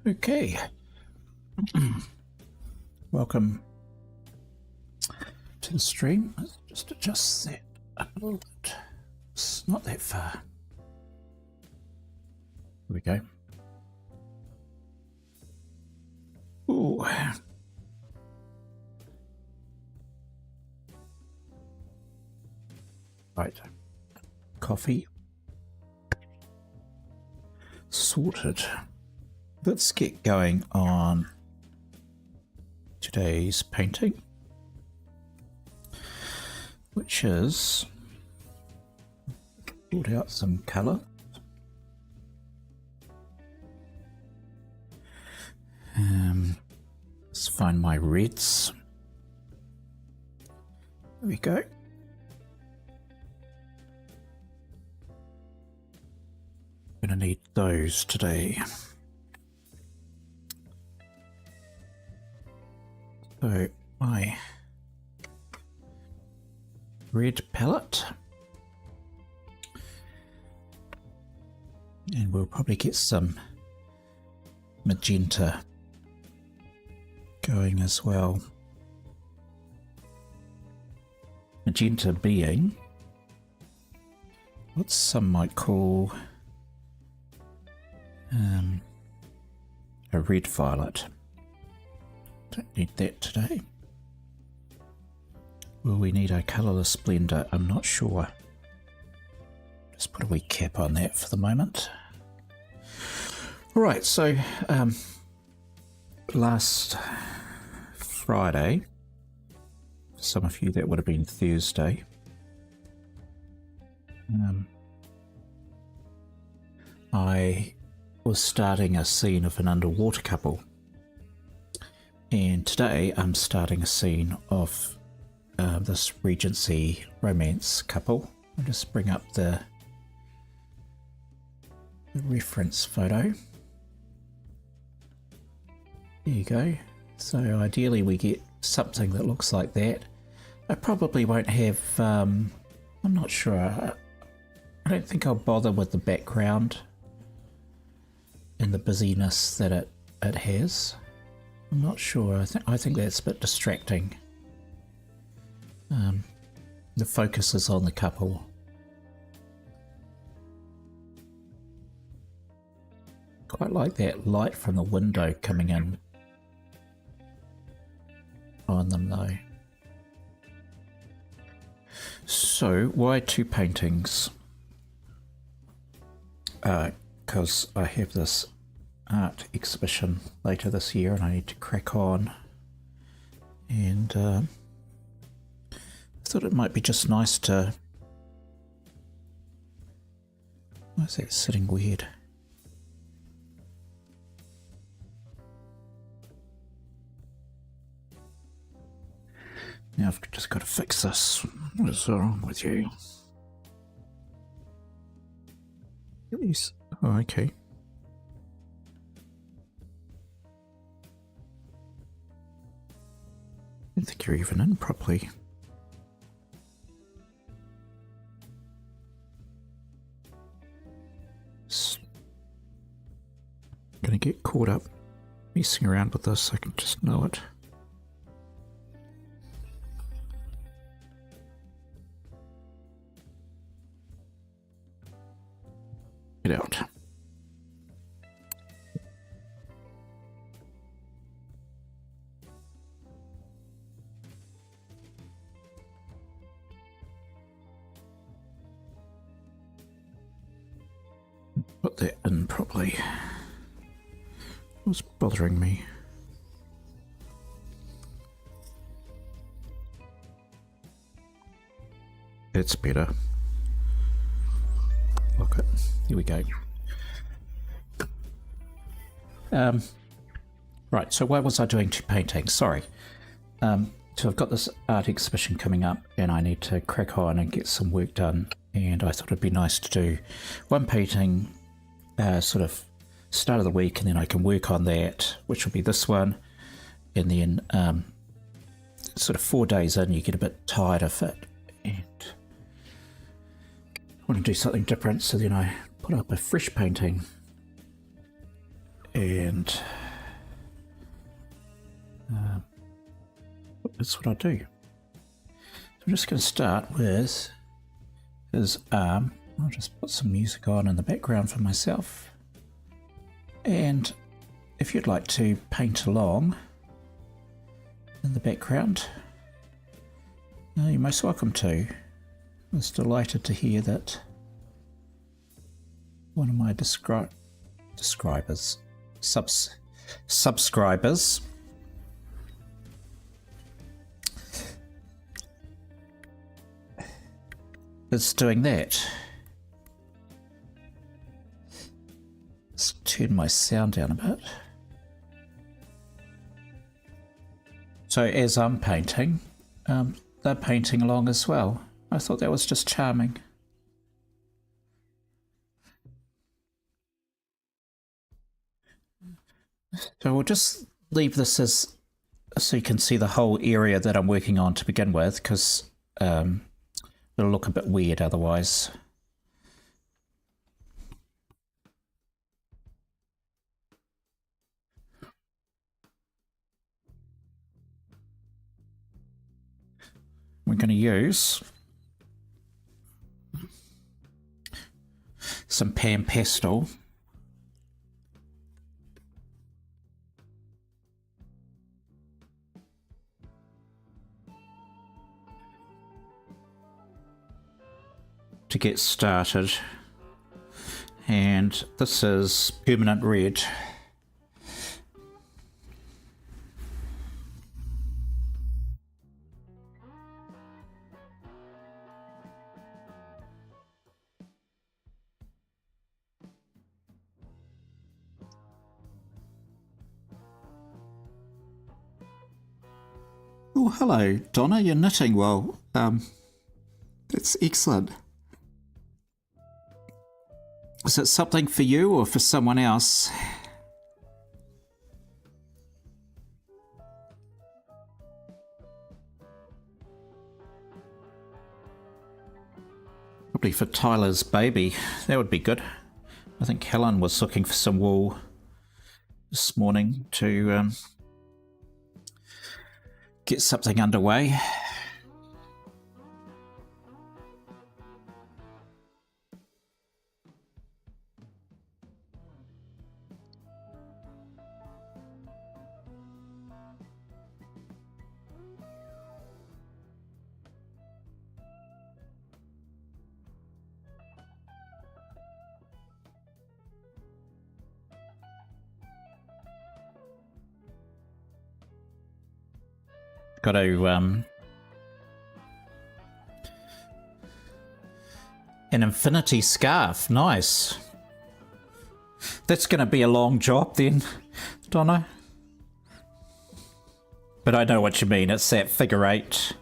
Okay, welcome to the stream. Let's just adjust that up a little bit. It's not that far. Here we go. Ooh. Right. Coffee. Sorted. Let's get going on today's painting, which is, pulled out some colour. Let's find my reds. There we go. Gonna need those today. So my red palette, and we'll probably get some magenta going as well. Magenta being what some might call a red violet. Don't need that today. Will we need a colourless blender? I'm not sure. Just put a wee cap on that for the moment. Alright, so last Friday, for some of you that would have been Thursday, I was starting a scene of an underwater couple. And today I'm starting a scene of this Regency Romance couple. I'll just bring up the reference photo. There you go. So ideally we get something that looks like that. I probably won't have, I'm not sure. I don't think I'll bother with the background and the busyness that it has. I'm not sure. I think that's a bit distracting. The focus is on the couple. Quite like that light from the window coming in on them though. So why two paintings? Because I have this art exhibition later this year and I need to crack on, and I thought it might be just nice to... Why is that sitting weird? Now I've just got to fix this. What is wrong with you? Oh, okay. I don't think you're even in properly. I'm gonna get caught up messing around with this, I can just know it. Get out. Put that in properly. What's bothering me? It's better. Look it. Here we go. Right, so why was I doing two paintings? Sorry. So I've got this art exhibition coming up and I need to crack on and get some work done, and I thought it'd be nice to do one painting sort of start of the week, and then I can work on that, which will be this one, and then sort of 4 days in you get a bit tired of it and want to do something different, so then I put up a fresh painting and that's what I'll do. So I'm just going to start with his arm. I'll just put some music on in the background for myself. And if you'd like to paint along in the background, you're most welcome to. I was delighted to hear that one of my subscribers is doing that. Let's turn my sound down a bit. So as I'm painting, they're painting along as well. I thought that was just charming. So we'll just leave this as so you can see the whole area that I'm working on to begin with, because it'll look a bit weird otherwise. We're going to use some Pastel. To get started, and this is permanent red. Oh, hello, Donna, you're knitting well. That's excellent. Is it something for you or for someone else? Probably for Tyler's baby. That would be good. I think Helen was looking for some wool this morning to get something underway. Got to an infinity scarf. Nice. That's going to be a long job then, Donna. But I know what you mean. It's that figure eight.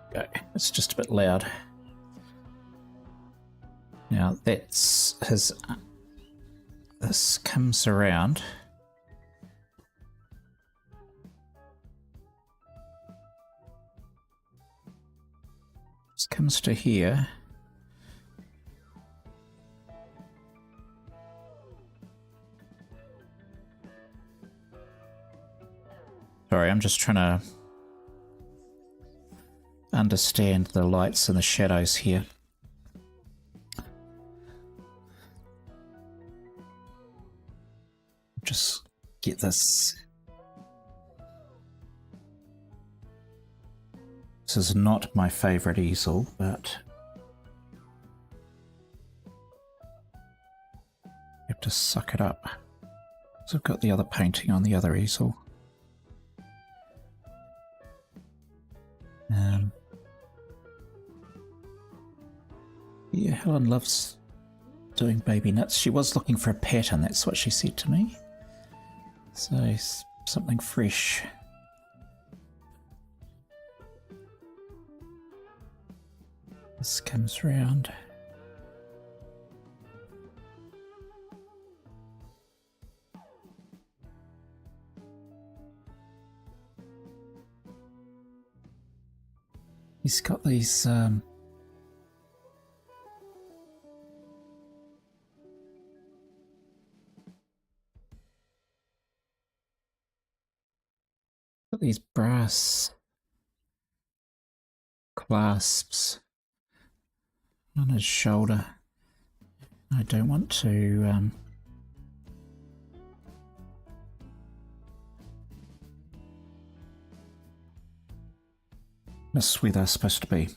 Okay, it's just a bit loud. Now that's his. This comes around. This comes to here. Sorry, I'm just trying to understand the lights and the shadows here. Just get this. This is not my favorite easel, but you have to suck it up. So I've got the other painting on the other easel. Yeah, Helen loves doing baby knits. She was looking for a pattern, that's what she said to me. So, something fresh. This comes round. He's got these brass clasps on his shoulder. I don't want to miss where they're supposed to be.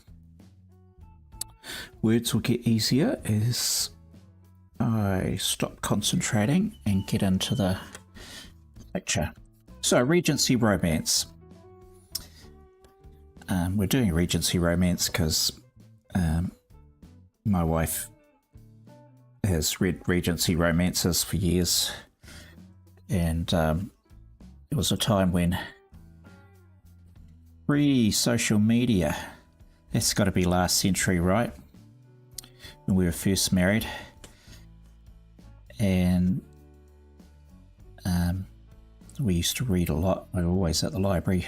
Words will get easier as I stop concentrating and get into the picture. So, Regency Romance. We're doing Regency Romance because my wife has read Regency Romances for years, and it was a time when pre-social media, it's got to be last century, right? When we were first married, and we used to read a lot. We were always at the library,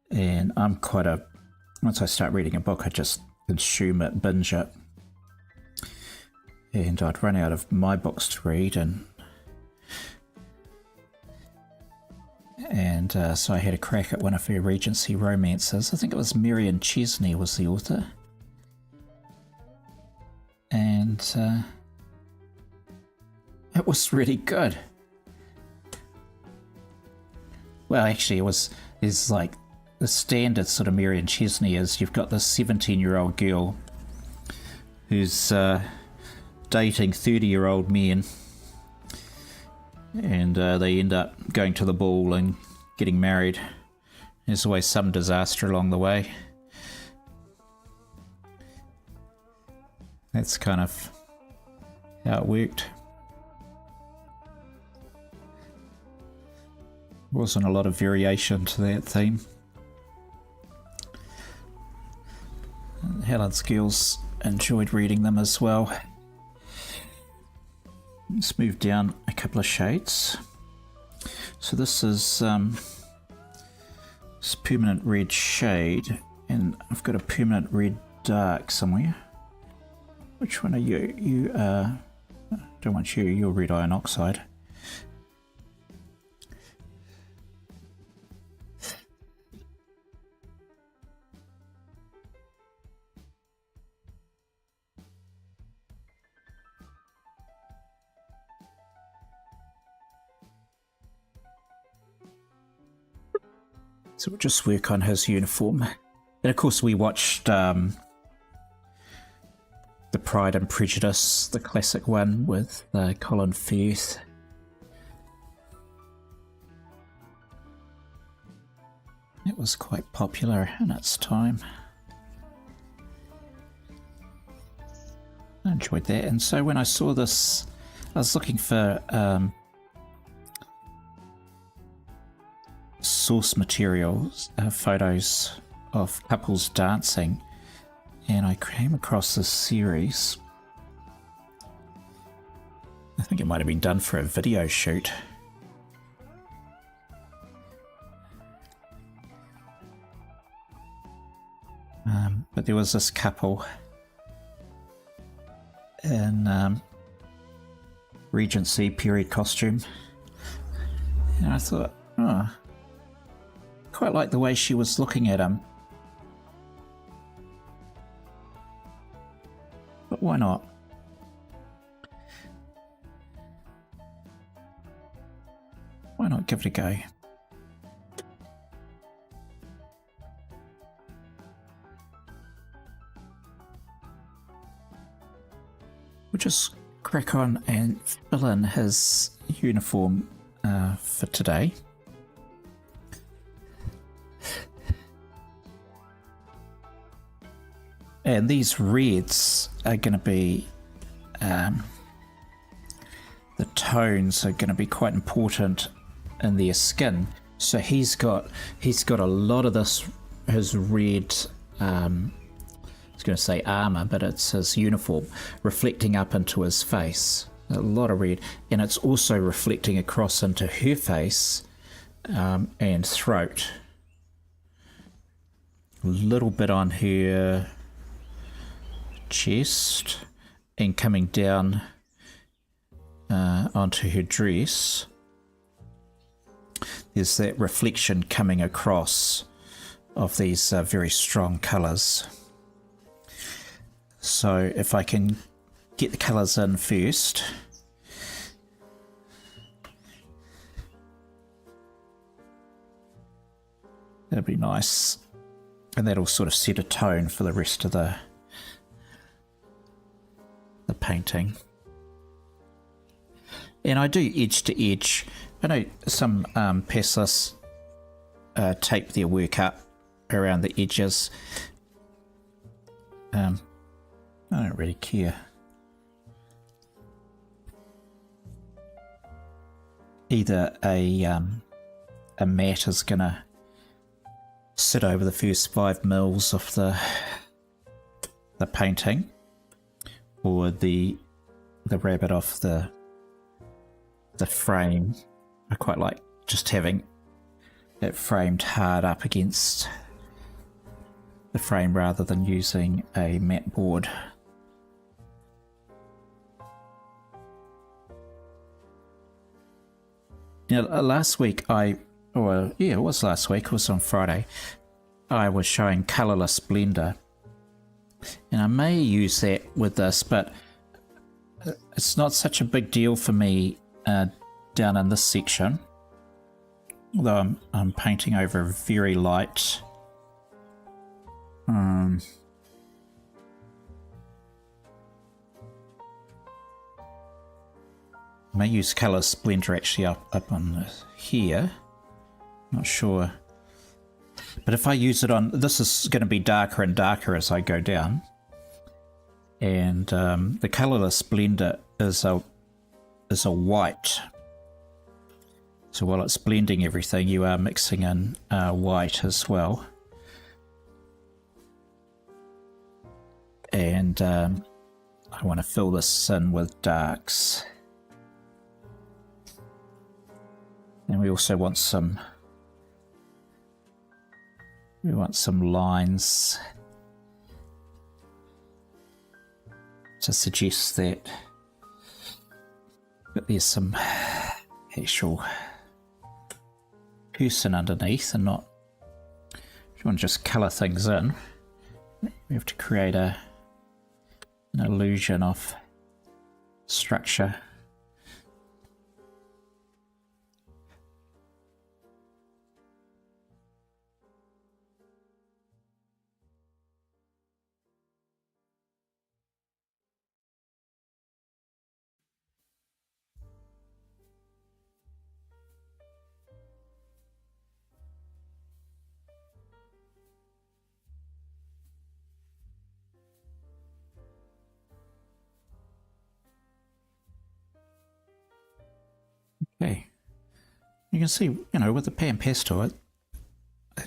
and once I start reading a book, I just consume it, binge it, and I'd run out of my books to read, and so I had a crack at one of her Regency romances. I think it was Marion Chesney was the author, and it was really good. Well, actually, it's like the standard sort of Marion Chesney is you've got this 17-year-old girl who's dating 30-year-old men, and they end up going to the ball and getting married. There's always some disaster along the way. That's kind of how it worked. Wasn't a lot of variation to that theme. Helen's girls enjoyed reading them as well. Let's move down a couple of shades. So this is this permanent red shade, and I've got a permanent red dark somewhere. Which one are you? You don't want you. You're red iron oxide. So we'll just work on his uniform. And of course we watched The Pride and Prejudice, the classic one with Colin Firth. It was quite popular in its time. I enjoyed that. And so when I saw this, I was looking for source materials, photos of couples dancing, and I came across this series. I think it might have been done for a video shoot. But there was this couple in Regency period costume, and I thought, oh, quite like the way she was looking at him. But why not? Why not give it a go? We'll just crack on and fill in his uniform for today. And these reds are going to be, the tones are going to be quite important in their skin. So he's got a lot of this, his red, I was going to say armor, but it's his uniform reflecting up into his face. A lot of red, and it's also reflecting across into her face and throat. a little bit on her chest and coming down onto her dress. There's that reflection coming across of these very strong colours. So if I can get the colours in first, that'll be nice, and that'll sort of set a tone for the rest of the painting. And I do edge to edge. I know some pastelists tape their work up around the edges. I don't really care. Either a mat is gonna sit over the first 5 mils of the painting, or the rabbit off the frame. I quite like just having it framed hard up against the frame rather than using a mat board. Now, last week it was last week, it was on Friday, I was showing colourless blender, and I may use that with this, but it's not such a big deal for me down in this section, although I'm painting over a very light I may use colourless blender actually up on here, not sure, but if I use it on, this is going to be darker and darker as I go down, and the colourless blender is a white, so while it's blending everything, you are mixing in white as well. And I want to fill this in with darks, and we also want some lines to suggest that there's some actual person underneath, and not, if you want to just colour things in, we have to create an illusion of structure. Okay, you can see, with the pan pastel, it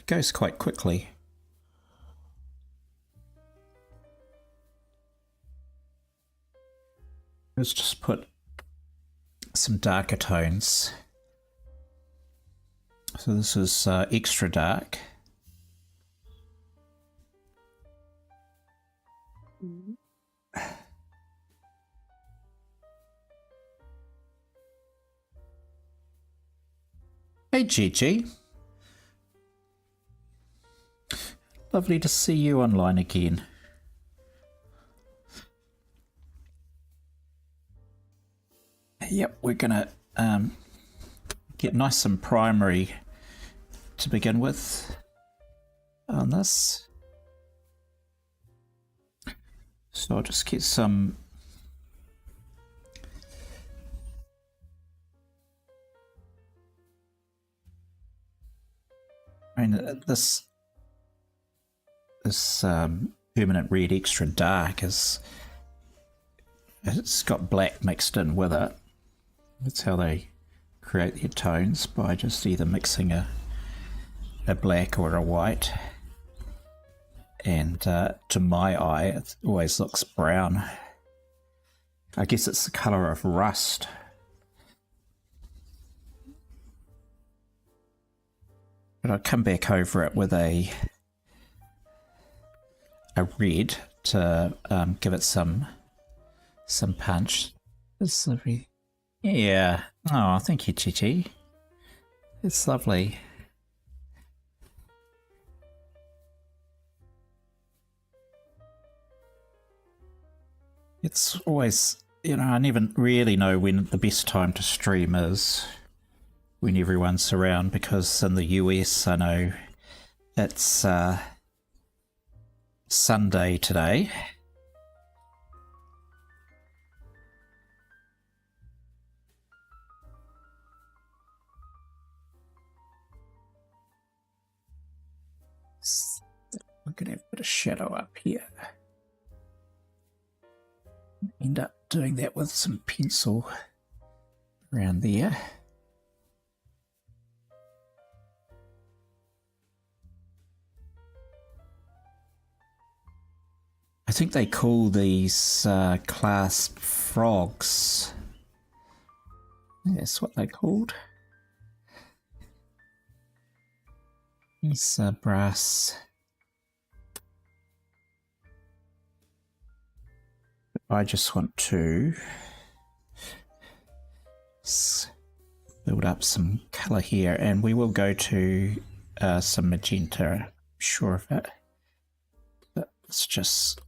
goes quite quickly. Let's just put some darker tones. So this is extra dark. Hey Gigi, lovely to see you online again. Yep, we're gonna get nice and primary to begin with on this. So I'll just get some this permanent red extra dark it's got black mixed in with it. That's how they create their tones, by just either mixing a black or a white. And to my eye, it always looks brown. I guess it's the colour of rust. But I'll come back over it with a a red to give it some punch. It's lovely. Yeah. Oh, thank you, Chichi. It's lovely. It's always, you know, I never really know when the best time to stream is, when everyone's around, because in the US I know it's Sunday today. We're going to have a bit of shadow up here. End up doing that with some pencil around there. I think they call these clasp frogs. That's what they're called. These brass. I just want to build up some colour here, and we will go to some magenta. I'm sure of it. But let's just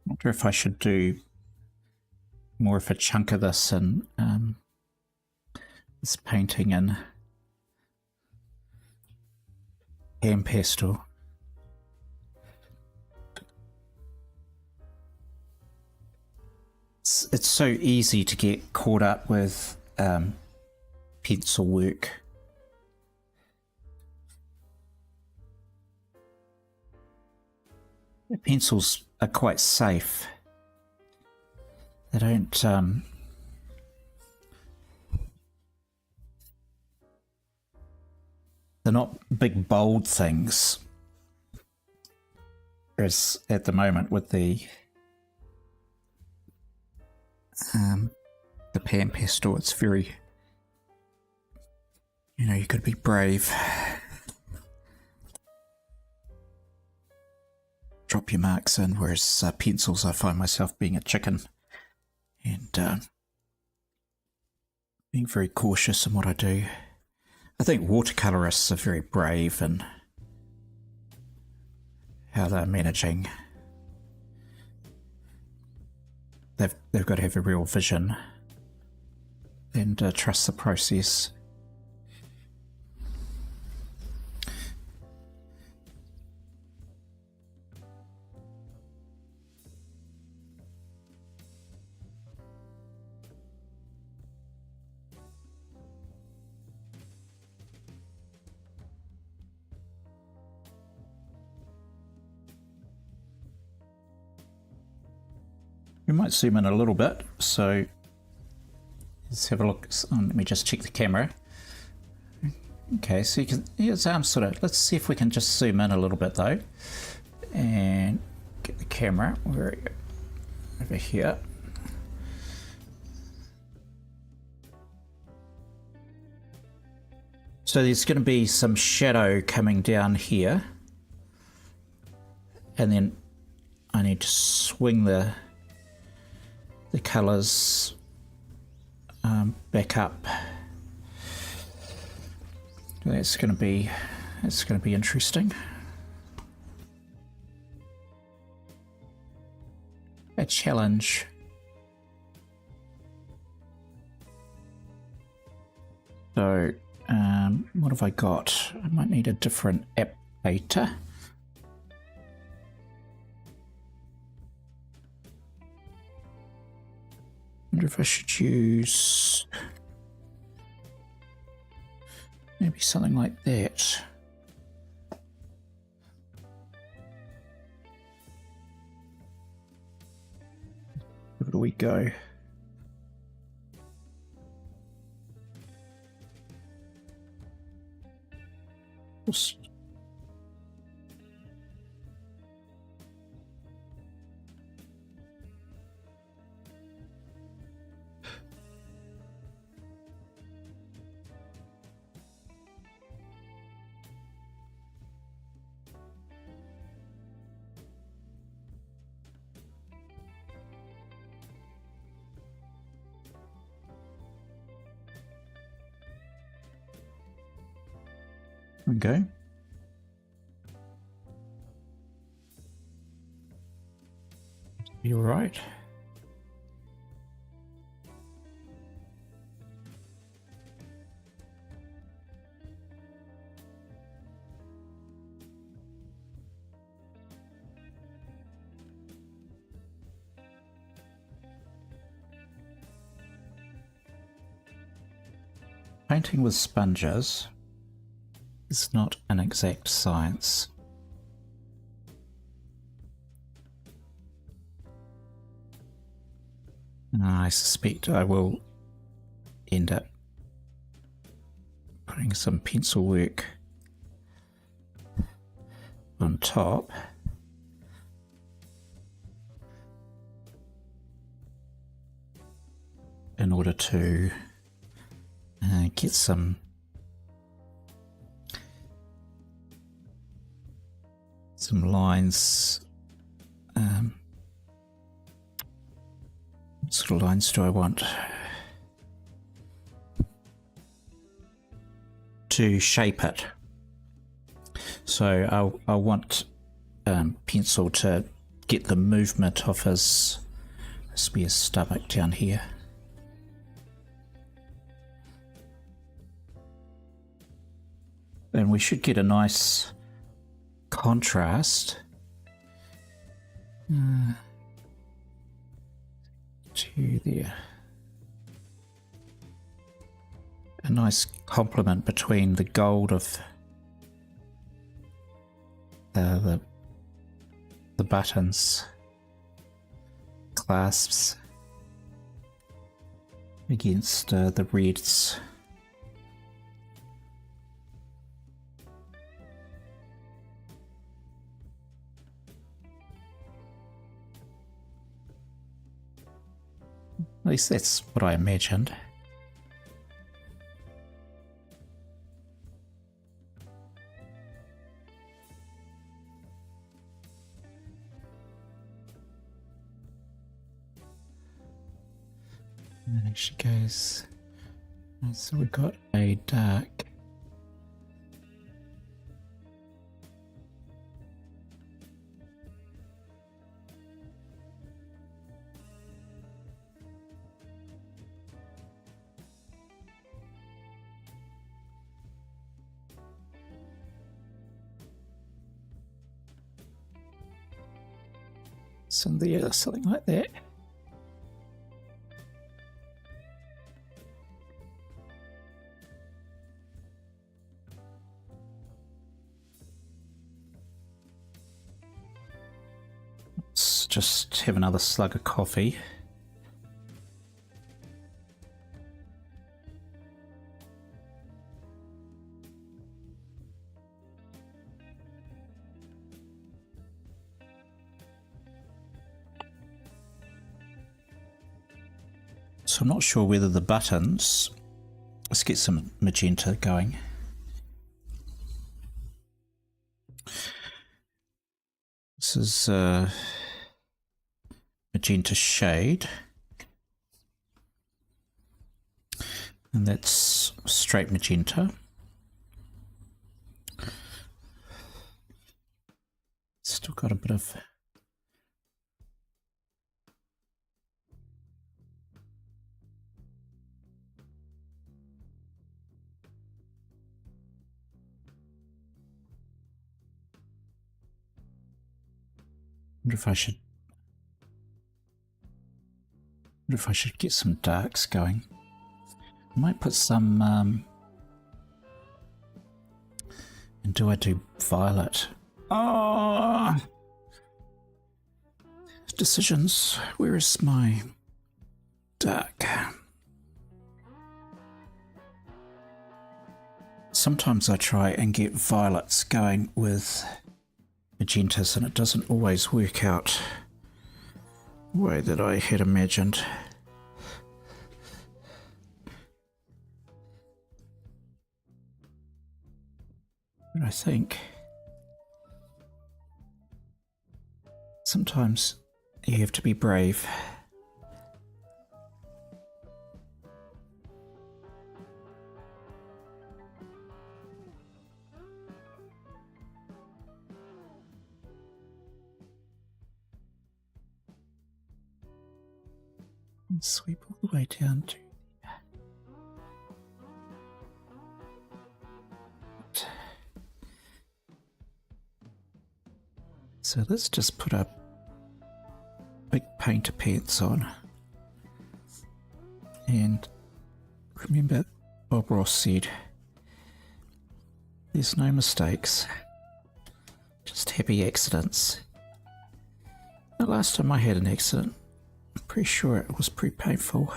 wonder if I should do more of a chunk of this and this painting in hand pastel. It's so easy to get caught up with pencil work. The pencils are quite safe. They don't they're not big bold things, as at the moment with the pan pastel. It's very, you know, you could be brave, drop your marks in, whereas pencils, I find myself being a chicken and being very cautious in what I do. I think watercolorists are very brave in how they're managing. They've got to have a real vision and trust the process. We might zoom in a little bit, so let's have a look. Let me just check the camera. Okay, so you can, here's sort of, let's see if we can just zoom in a little bit though, and get the camera over here. So there's going to be some shadow coming down here, and then I need to swing the colours back up. That's going to be interesting. A challenge. So what have I got? I might need a different applicator. Wonder if I should use maybe something like that. Where do we go? course. Okay. You're right. Painting with sponges is not an exact science. I suspect I will end up putting some pencil work on top. In order to get some lines. What sort of lines do I want to shape it? So I want pencil to get the movement of his stomach down here. And we should get a nice contrast to there. A nice complement between the gold of the buttons, clasps, against the reds. At least that's what I imagined. And then she goes. So we've got a dark. Something like that. Let's just have another slug of coffee. So I'm not sure whether the buttons, let's get some magenta going. This is magenta shade, and that's straight magenta. Still got a bit of wonder if I should get some darks going. I might put some and do I do violet? Oh, decisions. Where is my dark? Sometimes I try and get violets going with magentas and it doesn't always work out the way that I had imagined. But I think sometimes you have to be brave. And sweep all the way down to so let's just put a big painter pants on. And remember, Bob Ross said, there's no mistakes, just happy accidents. The last time I had an accident, I'm pretty sure it was pretty painful.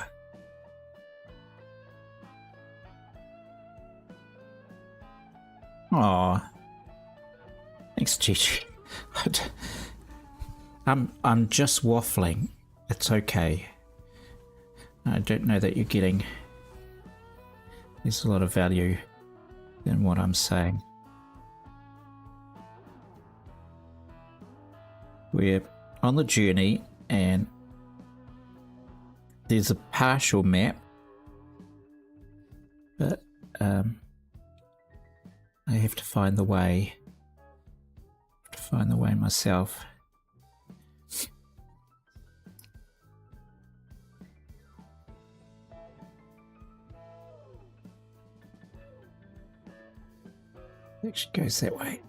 Aw, thanks, Gigi. I'm just waffling. It's okay. I don't know that you're getting. There's a lot of value in what I'm saying. We're on the journey and there's a partial map, but I have to find the way. Find the way myself. It actually goes that way.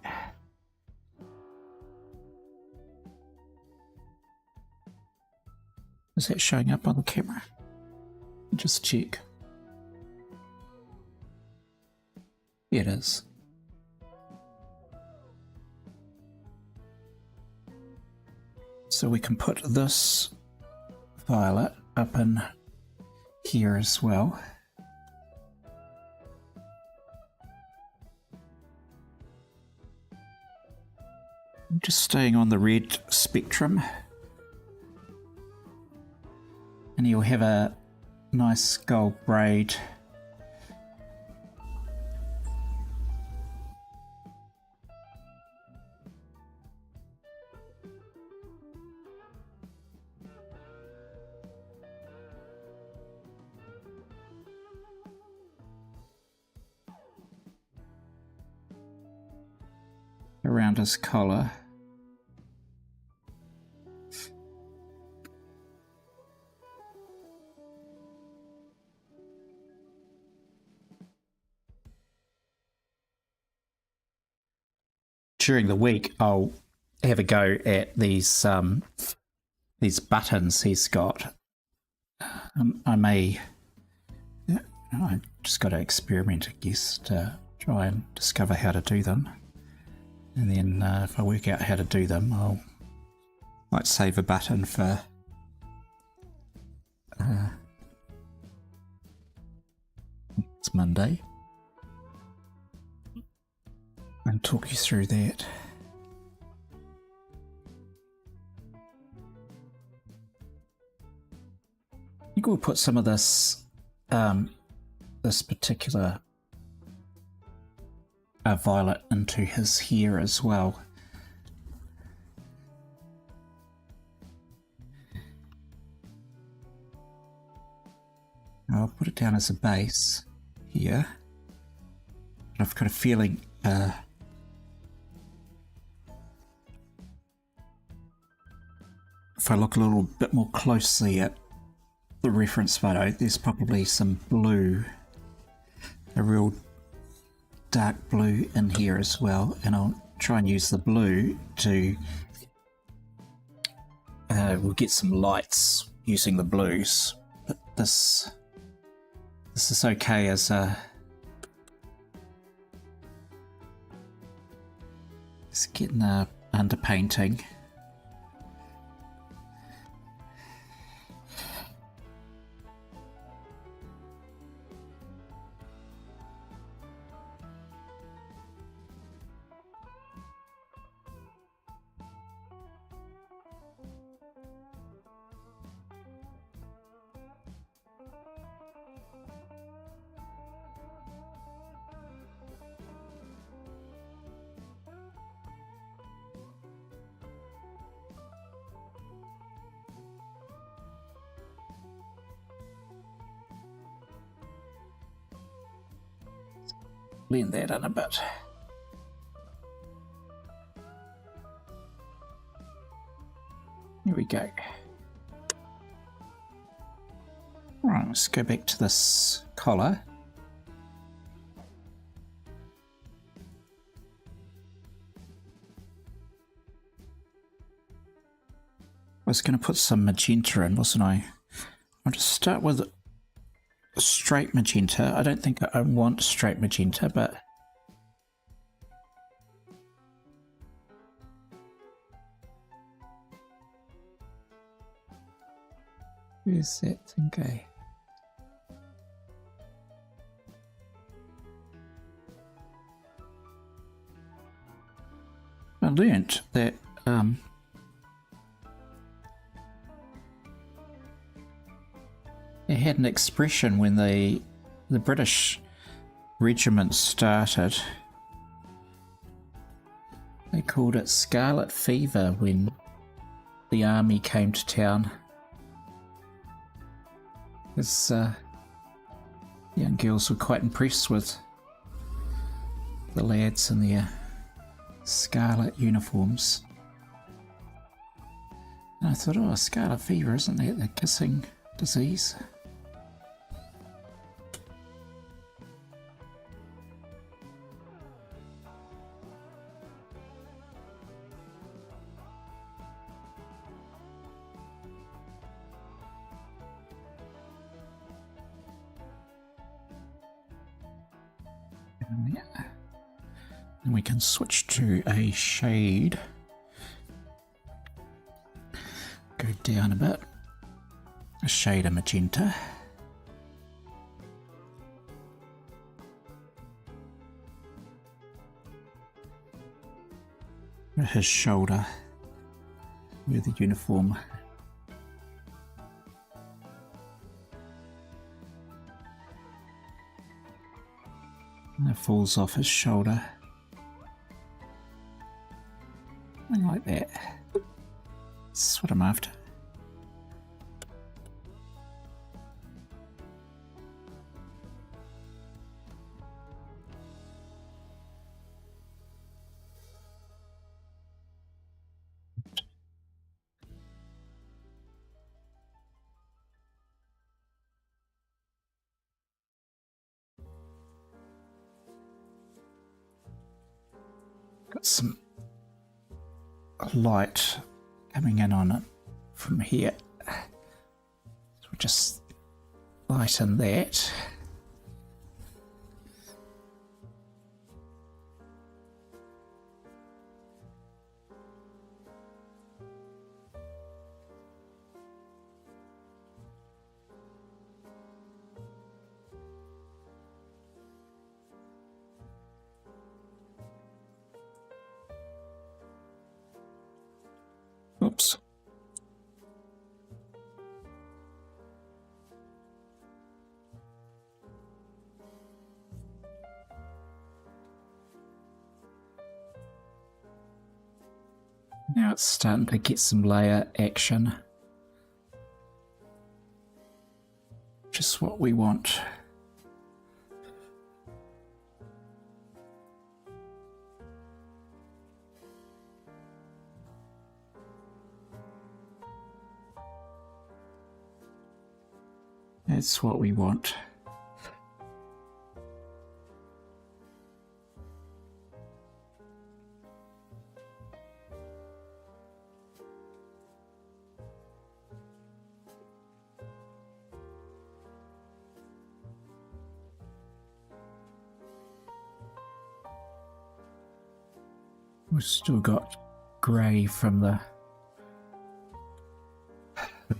Is that showing up on the camera? Just check. It is. So we can put this violet up in here as well. I'm just staying on the red spectrum. And you'll have a nice gold braid. Around his collar. During the week, I'll have a go at these buttons he's got. I just got to experiment, I guess, to try and discover how to do them. And then if I work out how to do them, might save a button for it's Monday and talk you through that. I think we'll put some of this this particular violet into his hair as well. I'll put it down as a base here. I've got a feeling if I look a little bit more closely at the reference photo, there's probably some blue, a real dark blue in here as well, and I'll try and use the blue to we'll get some lights using the blues, but this is okay as a it's getting underpainting. blend that in a bit. Here we go. Right, let's go back to this collar. I was going to put some magenta in, wasn't I? I'll just start with straight magenta. I don't think I want straight magenta, but where's that thing go? I learnt that it had an expression when the British regiment started. They called it scarlet fever when the army came to town. Because young girls were quite impressed with the lads in their scarlet uniforms. And I thought, oh, scarlet fever, isn't that the kissing disease? And we can switch to a shade. Go down a bit. A shade of magenta. His shoulder, where the uniform and it falls off his shoulder. Something like that. That's what I'm after. Got some light coming in on it from here, so we'll just lighten that. Oops. Now it's starting to get some layer action. Just what we want. That's what we want. We've still got grey from the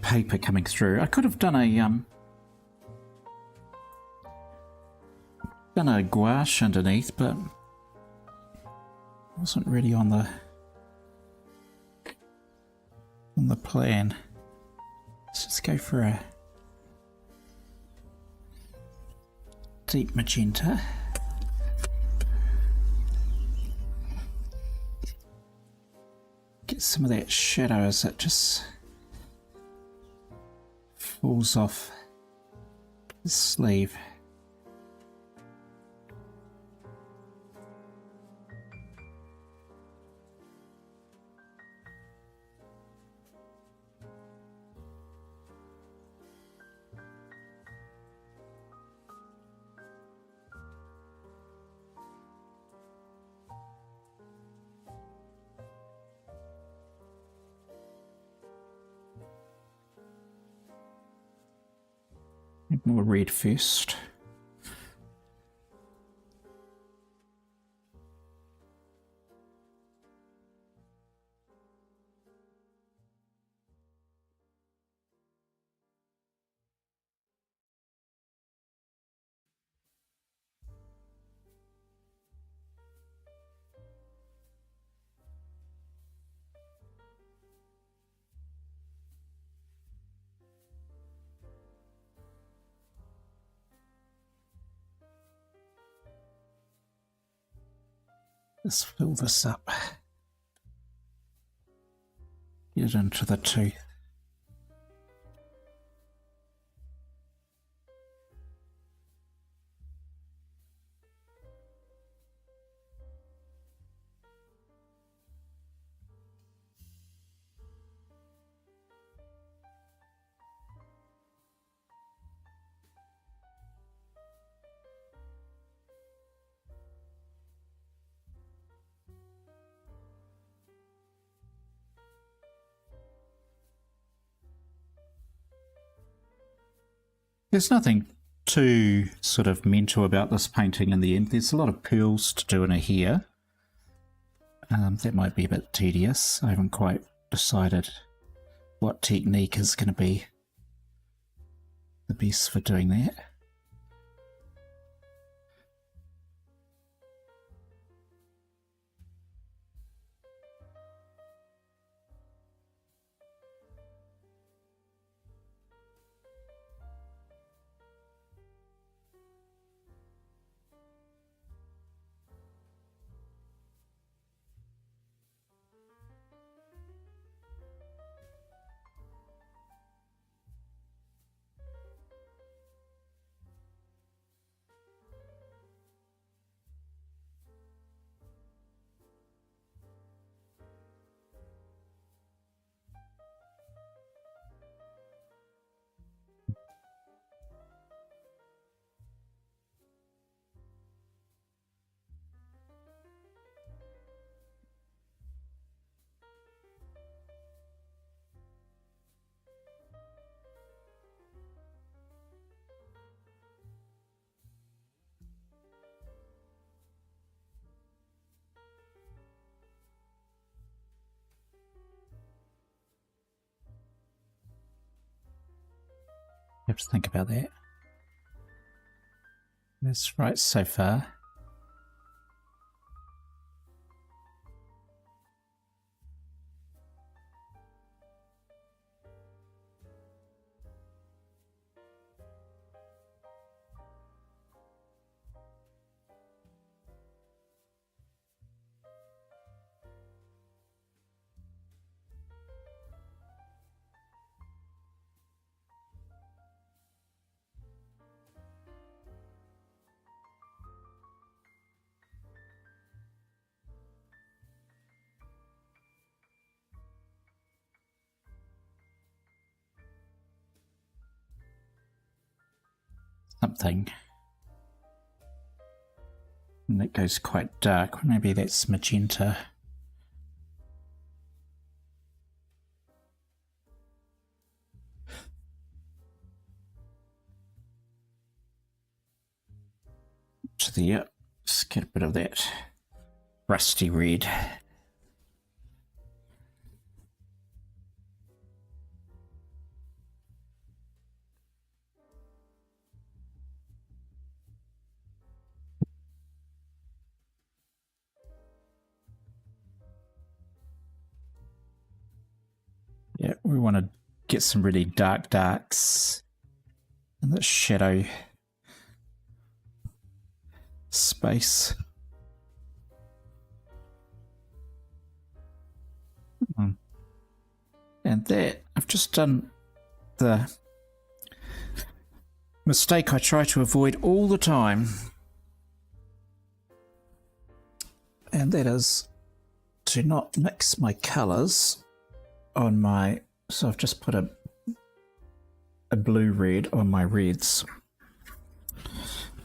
paper coming through. I could have done a gouache underneath, but wasn't really on the plan. Let's just go for a deep magenta. Get some of that shadow as it just falls off the sleeve. more red first. Let's fill this up. Get it into the tooth. There's nothing too sort of mental about this painting in the end. There's a lot of pearls to do in here. That might be a bit tedious. I haven't quite decided what technique is going to be the best for doing that. Have to think about that. That's right so far. Something. And that goes quite dark. Maybe that's magenta. To the let's get a bit of that rusty red. Yeah, we want to get some really dark darks in the shadow space. And that, I've just done the mistake I try to avoid all the time. And that is to not mix my colours on my, so I've just put a blue red on my reds,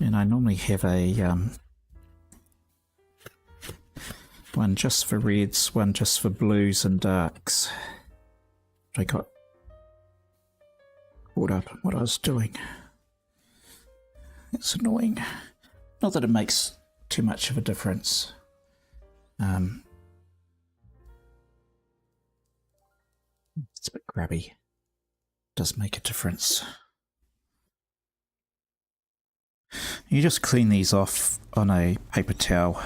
and I normally have a one just for reds, one just for blues and darks. I got caught up in what I was doing. It's annoying. Not that it makes too much of a difference. It's a bit grabby. Does make a difference. You just clean these off on a paper towel.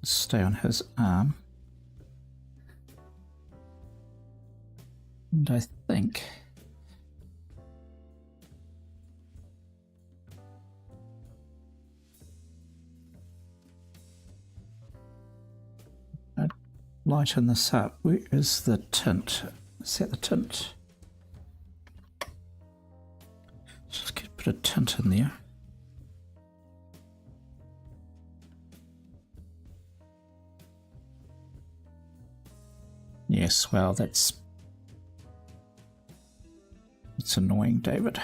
Stay on his arm. And I think I'd lighten this up. Where is the tint? Is that the tint? Just get a bit of tint in there. Yes, well, that's annoying, David.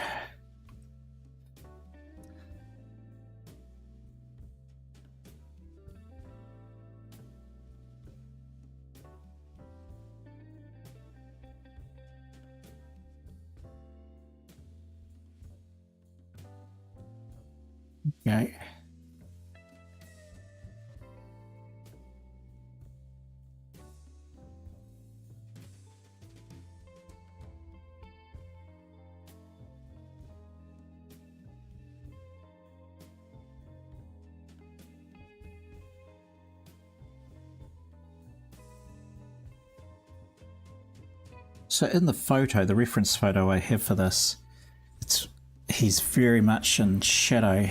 Okay. So in the photo, the reference photo I have for this, he's very much in shadow.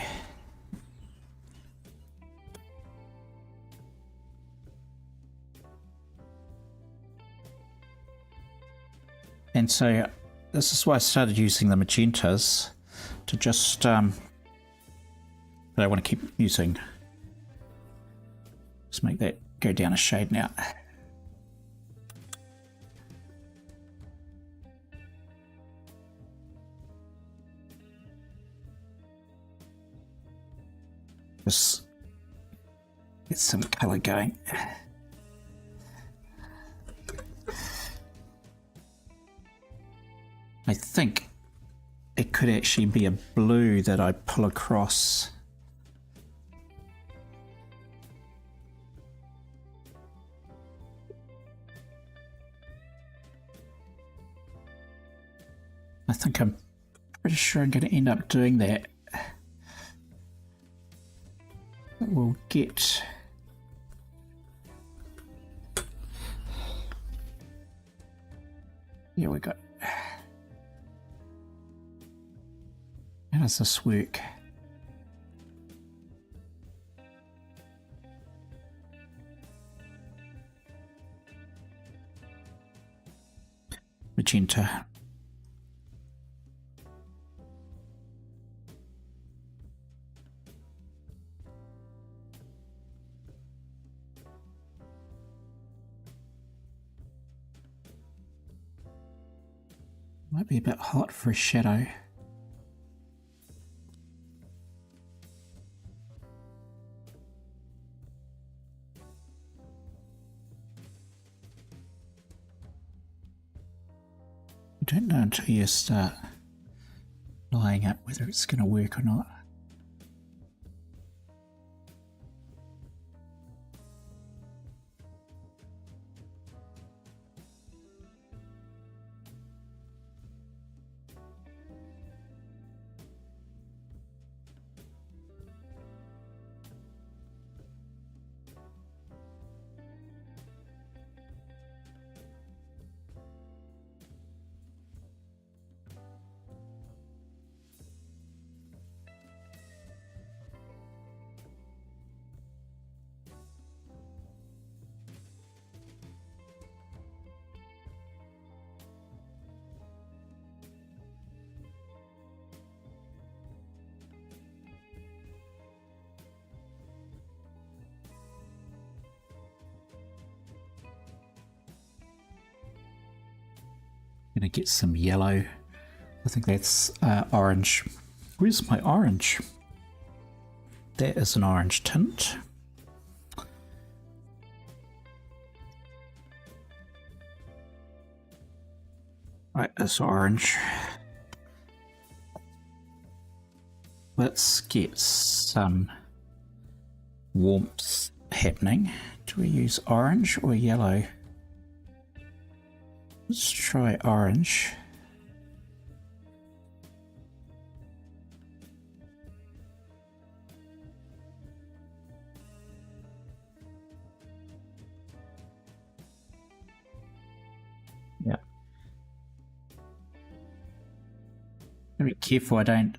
And so this is why I started using the magentas to just, but I want to keep using. Let's make that go down a shade now. Just get some colour going. I think it could actually be a blue that I pull across. I think I'm pretty sure I'm going to end up doing that. We'll get here we go. How does this work? Magenta. Might be a bit hot for a shadow. You don't know until you start lying up whether it's going to work or not. Gonna get some yellow. I think that's orange. Where's my orange? That is an orange tint. Right, that's orange. Let's get some warmth happening. Do we use orange or yellow? Let's try orange. Yeah. Be careful I don't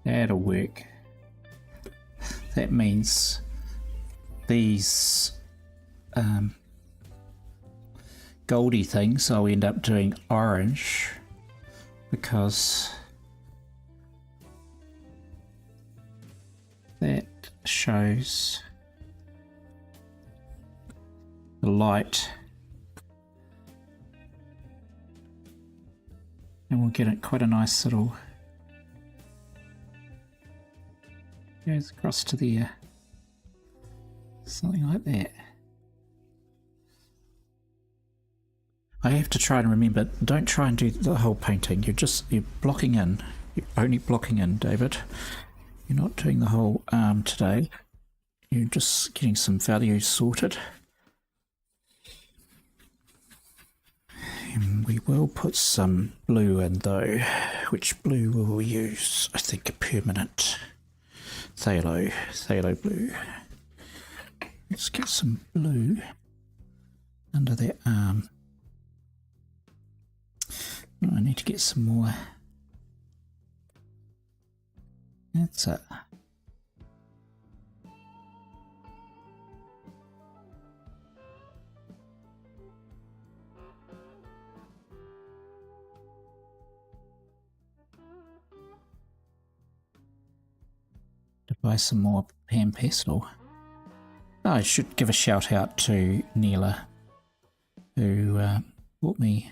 that'll work. That means these goldy things I'll end up doing orange because that shows the light, and we'll get it quite a nice little goes across to there, something like that. I have to try and remember, don't try and do the whole painting. You're blocking in. You're only blocking in, David. You're not doing the whole arm today. You're just getting some values sorted. And we will put some blue in though. Which blue will we use? I think a permanent phthalo blue. Let's get some blue under that arm. Oh, I need to get some more. That's it. To buy some more Pastel. Oh, I should give a shout out to Neela, who bought me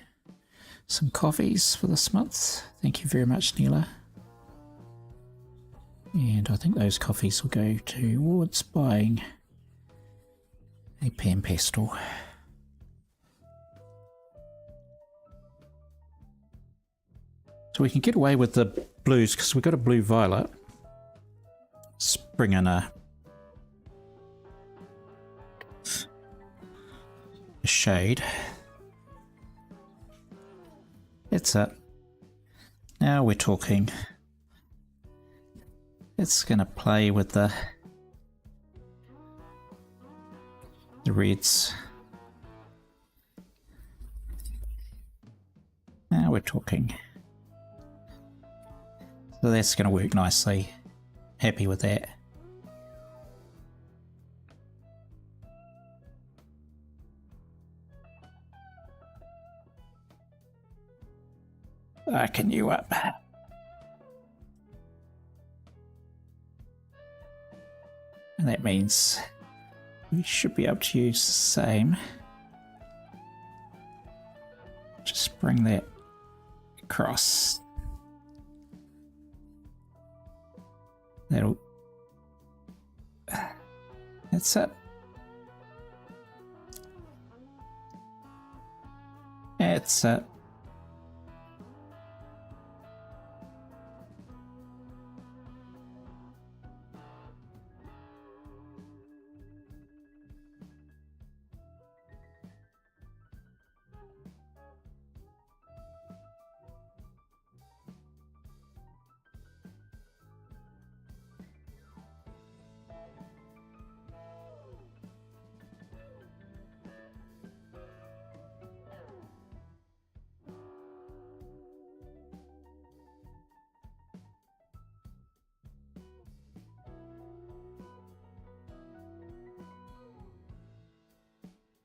some coffees for this month. Thank you very much, Neela. And I think those coffees will go towards buying a Pastel. So we can get away with the blues because we've got a blue violet. Let's bring in a shade. That's it. Now we're talking. It's going to play with the reds. Now we're talking. So that's going to work nicely. Happy with that. Darken you up. And that means we should be able to use the same. Just bring that across. That's it. That's it.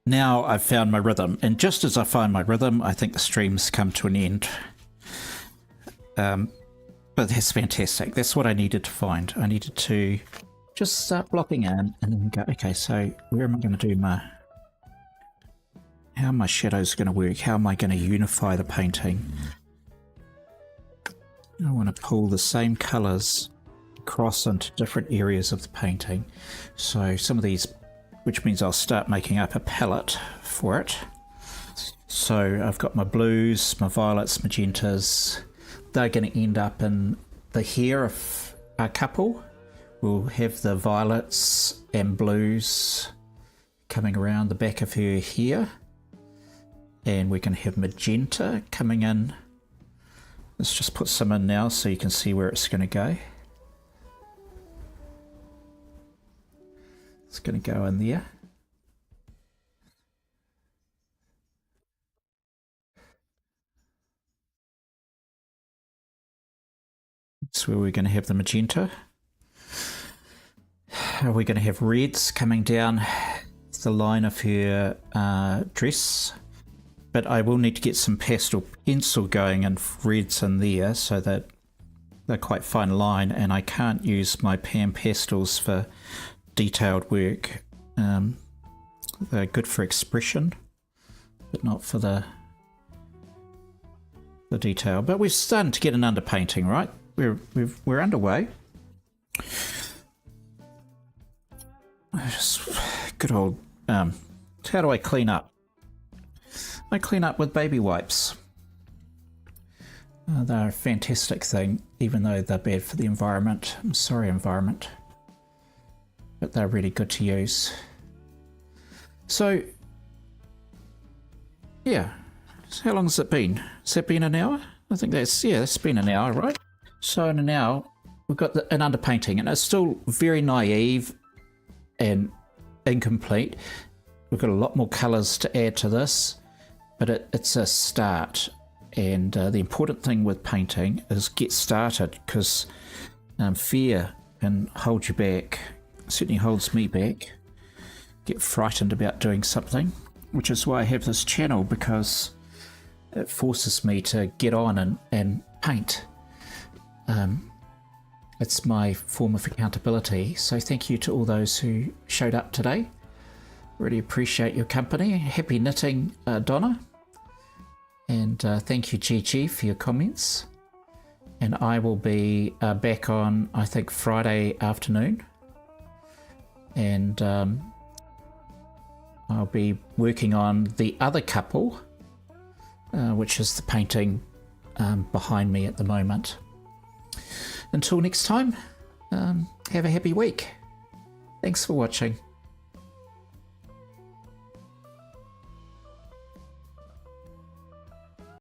Now I've found my rhythm, and just as I find my rhythm, I think the stream's come to an end. But that's fantastic. That's what I needed to find. I needed to just start blocking in and then go, okay, so where am I going to do my... How are my shadows going to work? How am I going to unify the painting? I want to pull the same colours across into different areas of the painting. So some of these which means I'll start making up a palette for it. So I've got my blues, my violets, magentas. They're going to end up in the hair of our couple. We'll have the violets and blues coming around the back of her hair. And we can have magenta coming in. Let's just put some in now so you can see where it's going to go. It's going to go in there. That's where we're going to have the magenta. We're going to have reds coming down the line of her dress. But I will need to get some pastel pencil going and reds in there so that they're quite fine line, and I can't use my pan pastels for detailed work. They're good for expression, but not for the detail. But we're starting to get an underpainting, right? We're underway. Just good old. How do I clean up? I clean up with baby wipes. They're a fantastic thing, even though they're bad for the environment. I'm sorry, environment. But they're really good to use. So, yeah. So how long has it been? Has it been an hour? I think that's, yeah, it's been an hour, right? So in an hour, we've got an underpainting, and it's still very naive and incomplete. We've got a lot more colours to add to this. But it's a start, and the important thing with painting is get started, because fear can hold you back. It certainly holds me back. Get frightened about doing something, which is why I have this channel, because it forces me to get on and paint. It's my form of accountability. So thank you to all those who showed up today. Really appreciate your company. Happy knitting, Donna. And thank you, Gigi, for your comments. And I will be back on, I think, Friday afternoon. And I'll be working on the other couple, which is the painting behind me at the moment. Until next time, have a happy week. Thanks for watching.